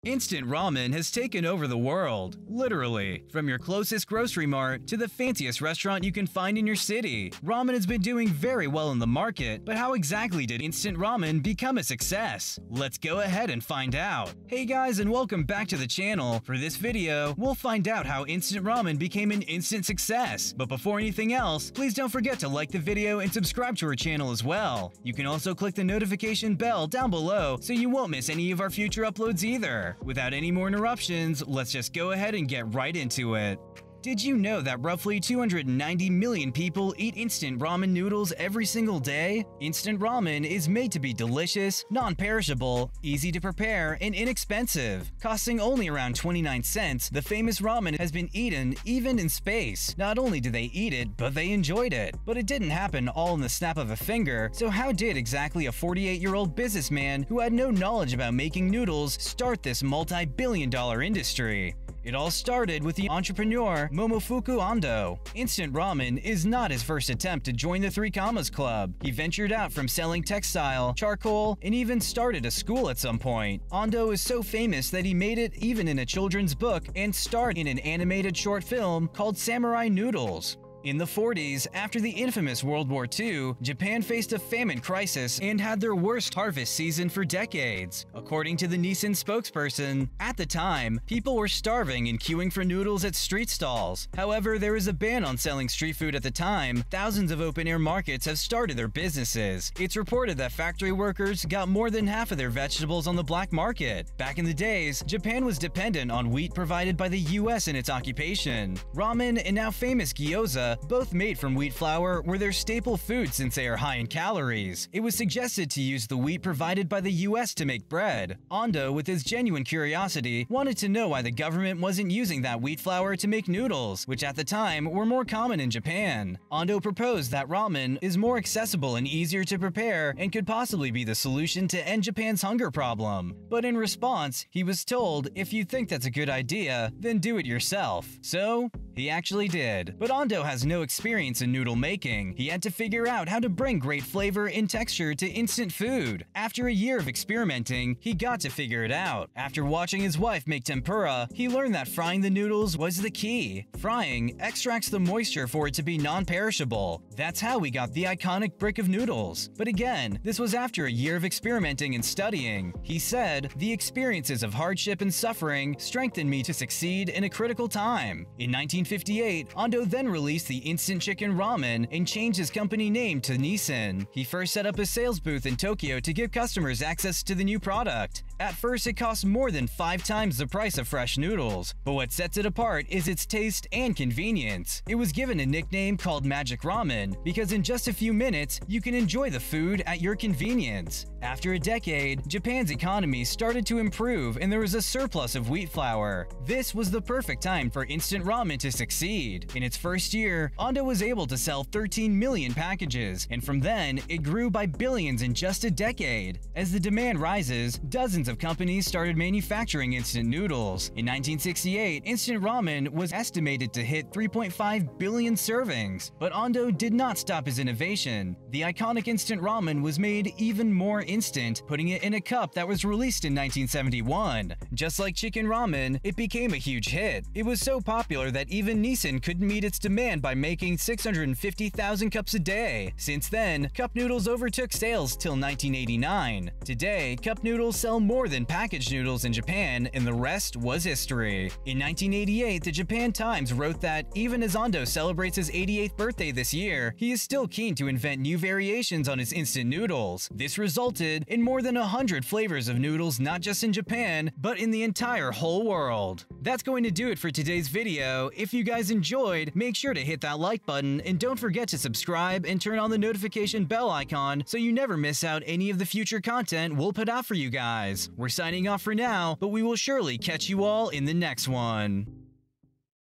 Instant ramen has taken over the world, literally. From your closest grocery mart to the fanciest restaurant you can find in your city, ramen has been doing very well in the market, but how exactly did instant ramen become a success? Let's go ahead and find out. Hey guys, and welcome back to the channel. For this video, we'll find out how instant ramen became an instant success. But before anything else, please don't forget to like the video and subscribe to our channel as well. You can also click the notification bell down below so you won't miss any of our future uploads either. Without any more interruptions, let's just go ahead and get right into it. Did you know that roughly 290 million people eat instant ramen noodles every single day? Instant ramen is made to be delicious, non-perishable, easy to prepare, and inexpensive. Costing only around 29 cents, the famous ramen has been eaten even in space. Not only did they eat it, but they enjoyed it. But it didn't happen all in the snap of a finger, so how did exactly a 48-year-old businessman who had no knowledge about making noodles start this multi-billion-dollar industry? It all started with the entrepreneur Momofuku Ando. Instant ramen is not his first attempt to join the Three Commas Club. He ventured out from selling textile, charcoal, and even started a school at some point. Ando is so famous that he made it even in a children's book and starred in an animated short film called Samurai Noodles. In the 40s, after the infamous World War II, Japan faced a famine crisis and had their worst harvest season for decades. According to the Nissan spokesperson, at the time, people were starving and queuing for noodles at street stalls. However, there was a ban on selling street food at the time. Thousands of open-air markets have started their businesses. It's reported that factory workers got more than half of their vegetables on the black market. Back in the days, Japan was dependent on wheat provided by the US in its occupation. Ramen and now famous gyoza, both made from wheat flour, were their staple food since they are high in calories. It was suggested to use the wheat provided by the US to make bread. Ando, with his genuine curiosity, wanted to know why the government wasn't using that wheat flour to make noodles, which at the time were more common in Japan. Ando proposed that ramen is more accessible and easier to prepare and could possibly be the solution to end Japan's hunger problem. But in response, he was told, if you think that's a good idea, then do it yourself. So, he actually did. But Ando has no experience in noodle making. He had to figure out how to bring great flavor and texture to instant food. After a year of experimenting, he got to figure it out. After watching his wife make tempura, he learned that frying the noodles was the key. Frying extracts the moisture for it to be non-perishable. That's how we got the iconic brick of noodles. But again, this was after a year of experimenting and studying. He said, "The experiences of hardship and suffering strengthened me to succeed in a critical time." In 1958, Ando then released the instant chicken ramen and changed his company name to Nissan. He first set up a sales booth in Tokyo to give customers access to the new product. At first, it cost more than 5 times the price of fresh noodles, but what sets it apart is its taste and convenience. It was given a nickname called Magic Ramen because in just a few minutes, you can enjoy the food at your convenience. After a decade, Japan's economy started to improve and there was a surplus of wheat flour. This was the perfect time for instant ramen to succeed. In its first year, Ando was able to sell 13 million packages, and from then, it grew by billions in just a decade. As the demand rises, dozens of companies started manufacturing instant noodles. In 1968, instant ramen was estimated to hit 3.5 billion servings. But Ando did not stop his innovation. The iconic instant ramen was made even more instant, putting it in a cup that was released in 1971. Just like chicken ramen, it became a huge hit. It was so popular that even Nissan couldn't meet its demand by making 650,000 cups a day. Since then, cup noodles overtook sales till 1989. Today, cup noodles sell more than packaged noodles in Japan, and the rest was history. In 1988, the Japan Times wrote that even as Ando celebrates his 88th birthday this year, he is still keen to invent new variations on his instant noodles. This resulted in more than 100 flavors of noodles not just in Japan, but in the entire whole world. That's going to do it for today's video. If you guys enjoyed, make sure to hit that like button and don't forget to subscribe and turn on the notification bell icon so you never miss out any of the future content we'll put out for you guys. We're signing off for now, but we will surely catch you all in the next one.